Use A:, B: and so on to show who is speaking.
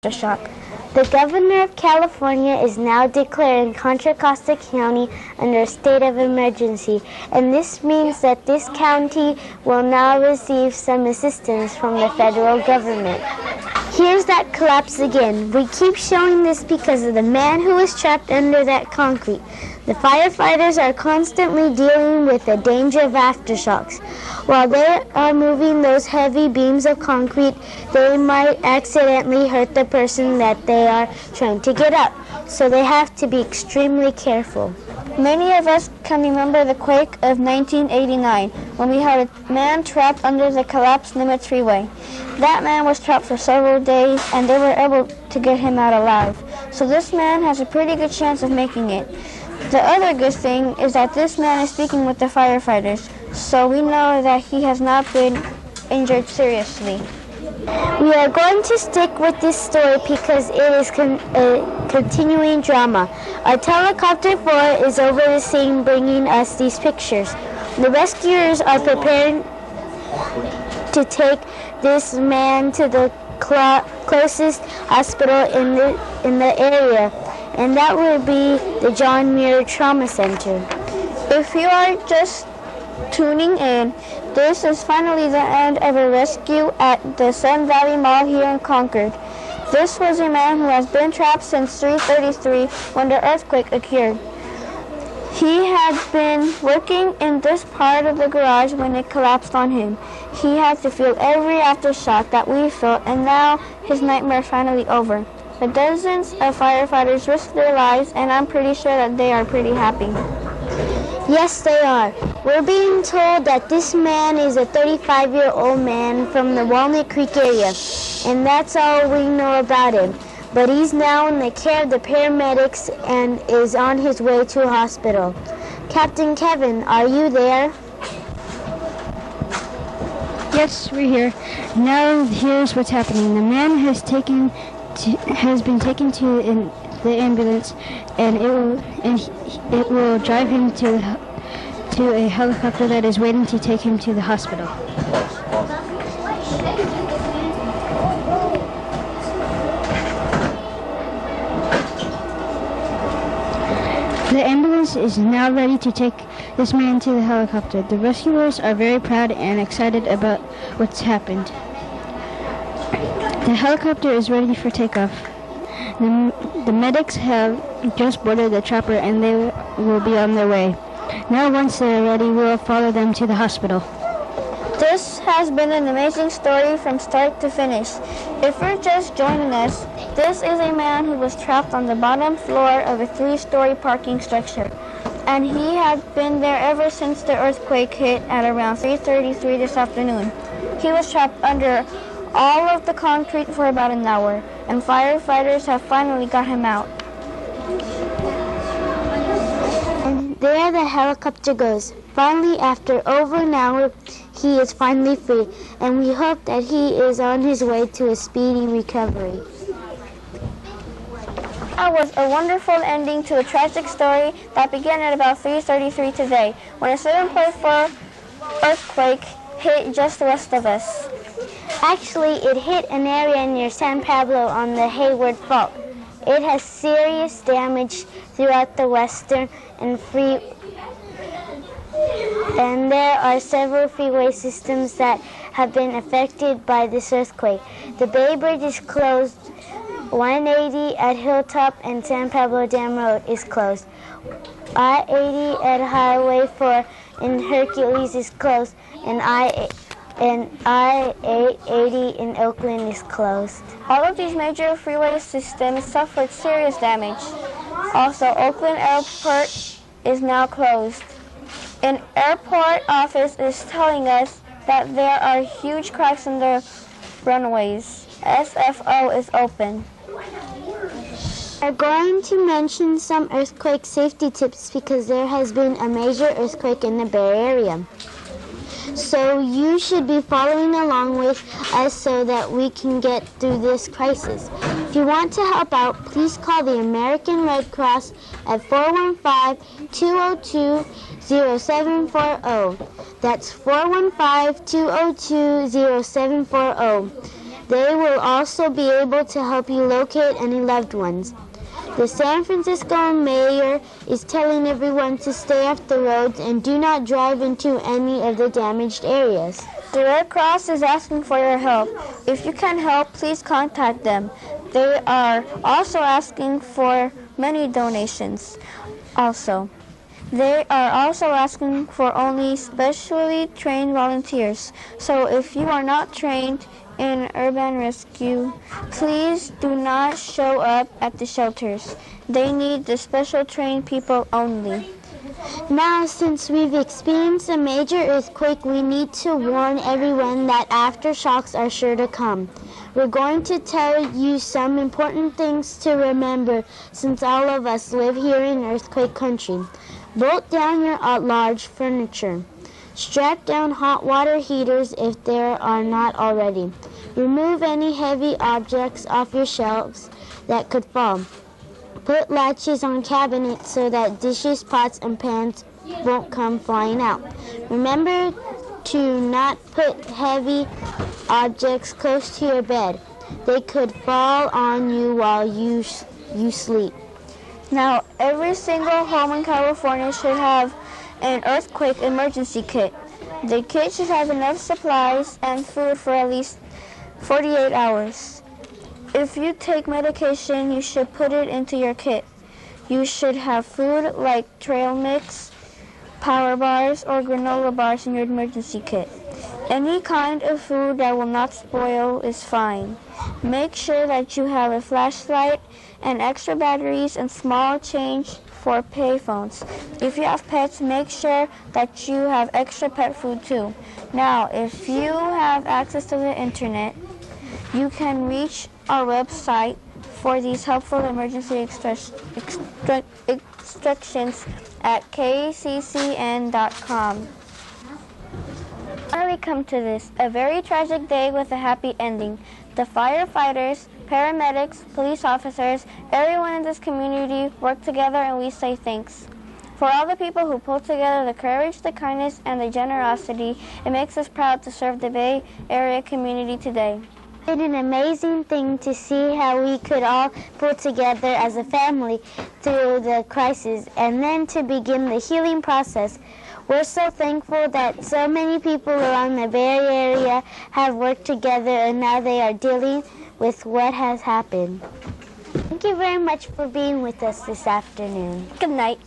A: aftershock. The governor of California is now declaring Contra Costa County under a state of emergency, and this means that this county will now receive some assistance from the federal government. Here's that collapse again. We keep showing this because of the man who was trapped under that concrete. The firefighters are constantly dealing with the danger of aftershocks. While they are moving those heavy beams of concrete, they might accidentally hurt the person that they are trying to get up. So they have to be extremely careful.
B: Many of us can remember the quake of 1989 when we had a man trapped under the collapsed Nimitz Freeway. That man was trapped for several days and they were able to get him out alive. So this man has a pretty good chance of making it. The other good thing is that this man is speaking with the firefighters, so we know that he has not been injured seriously.
A: We are going to stick with this story because it is a continuing drama. Our helicopter 4 is over the scene bringing us these pictures. The rescuers are preparing to take this man to the closest hospital in the area, and that will be the John Muir Trauma Center.
B: If you are just tuning in, this is finally the end of a rescue at the Sun Valley Mall here in Concord. This was a man who has been trapped since 3:33 when the earthquake occurred. He had been working in this part of the garage when it collapsed on him. He had to feel every aftershock that we felt, and now his nightmare is finally over. The dozens of firefighters risked their lives, and I'm pretty sure that they are pretty happy.
A: Yes, they are. We're being told that this man is a 35-year-old man from the Walnut Creek area, and that's all we know about him. But he's now in the care of the paramedics and is on his way to a hospital. Captain Kevin, are you there?
C: Yes, we're here. Now here's what's happening. The man has been taken to the ambulance, and it will drive him to a helicopter that is waiting to take him to the hospital. The ambulance is now ready to take this man to the helicopter. The rescuers are very proud and excited about what's happened. The helicopter is ready for takeoff. The medics have just boarded the chopper and they will be on their way. Now once they're ready, we'll follow them to the hospital.
B: This has been an amazing story from start to finish. If you're just joining us, this is a man who was trapped on the bottom floor of a 3-story parking structure. And he had been there ever since the earthquake hit at around 3:33 this afternoon. He was trapped under all of the concrete for about an hour, and firefighters have finally got him out.
A: And there the helicopter goes. Finally, after over an hour, he is finally free, and we hope that he is on his way to a speedy recovery.
B: That was a wonderful ending to a tragic story that began at about 3:33 today, when a 7.4 earthquake hit just west of us.
A: Actually, it hit an area near San Pablo on the Hayward Fault. It has serious damage throughout the Western and there are several freeway systems that have been affected by this earthquake. The Bay Bridge is closed. 180 at Hilltop and San Pablo Dam Road is closed. I-80 at Highway 4 in Hercules is closed, and I-880 in Oakland is closed.
B: All of these major freeway systems suffered serious damage. Also, Oakland Airport is now closed. An airport office is telling us that there are huge cracks in the runways. SFO is open.
A: We're going to mention some earthquake safety tips because there has been a major earthquake in the Bay Area. So you should be following along with us so that we can get through this crisis. If you want to help out, please call the American Red Cross at 415-202-0740. That's 415-202-0740. They will also be able to help you locate any loved ones. The San Francisco mayor is telling everyone to stay off the roads and do not drive into any of the damaged areas.
B: The Red Cross is asking for your help. If you can help, please contact them. They are also asking for many donations. They are also asking for only specially trained volunteers. So if you are not trained in urban rescue, please do not show up at the shelters. They need the special trained people only.
A: Now, since we've experienced a major earthquake, we need to warn everyone that aftershocks are sure to come. We're going to tell you some important things to remember since all of us live here in earthquake country. Bolt down your large furniture. Strap down hot water heaters if there are not already. Remove any heavy objects off your shelves that could fall. Put latches on cabinets so that dishes, pots, and pans won't come flying out. Remember to not put heavy objects close to your bed. They could fall on you while you sleep.
B: Now, every single home in California should have an earthquake emergency kit. The kit should have enough supplies and food for at least 48 hours. If you take medication, you should put it into your kit. You should have food like trail mix, power bars, or granola bars in your emergency kit. Any kind of food that will not spoil is fine. Make sure that you have a flashlight and extra batteries and small change for payphones. If you have pets, make sure that you have extra pet food too. Now, if you have access to the internet, you can reach our website for these helpful emergency instructions at kccn.com. How do we come to this? A very tragic day with a happy ending. The firefighters, paramedics, police officers, everyone in this community work together, and we say thanks. For all the people who pulled together the courage, the kindness, and the generosity, it makes us proud to serve the Bay Area community today.
A: It's an amazing thing to see how we could all pull together as a family through the crisis and then to begin the healing process. We're so thankful that so many people around the Bay Area have worked together and now they are dealing with what has happened. Thank you very much for being with us this afternoon.
B: Good night.